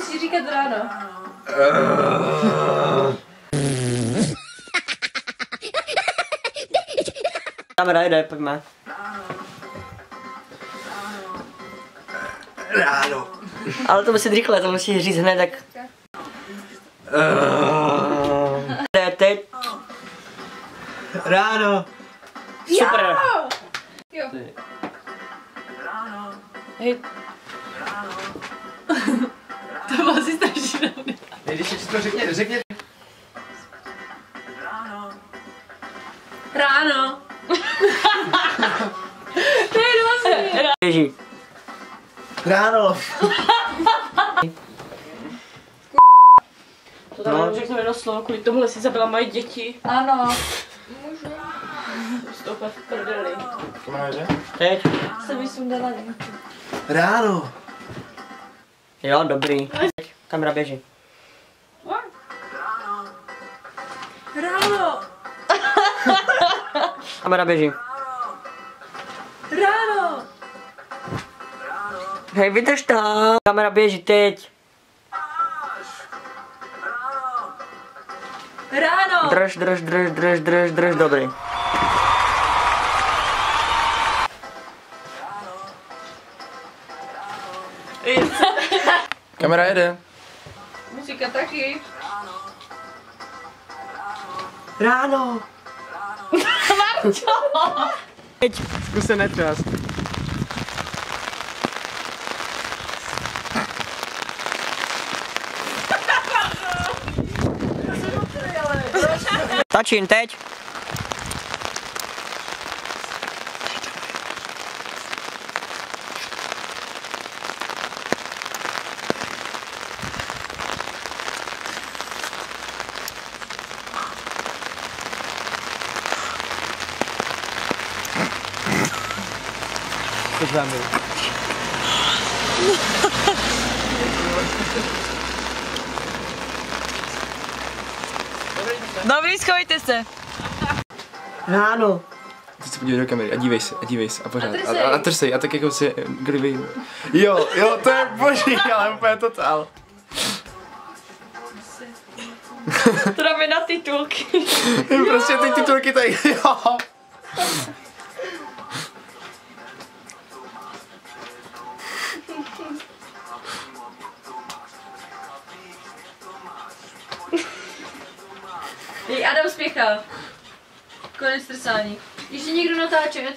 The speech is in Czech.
musíš říkat ráno. Kamera jde, pojďme. Ráno. Ale to musí rychle, to musíš říct hned, tak... Jde teď. Ráno. Super. Jo. Ráno. Hej. To bylo asi strašně. Když ještě to řekni. Ráno. Ráno. To je vlastně. Běží. Ráno. To tam jenom řeknu jedno slovo, kvůli tomuhle si zabila moje děti. Ano. Můžu. Stoupat v prdeli. Teď. Jsem mi sundala děti. Ráno. Jo, dobrý. Kamera běží. Ráno. Kamera běží. Ráno. Hej, vydrž to. Kamera běží teď. Ráno. Drž, dobrý. Kamera jede. Muzika taky. Ráno. Marčo. Teď. Zkus se netřást. Tačím teď. Teď vám jdu. Dobrý, schovejte se. Ráno. Teď se podívej do kamery a dívej se a pořád. A A trsej a tak jako si kdyby. Jo, to je boží, ale úplně totál. To dáme na titulky. Prostě ty titulky tady, jo. Adam spěchá. Konec trsání. Ještě někdo natáčet?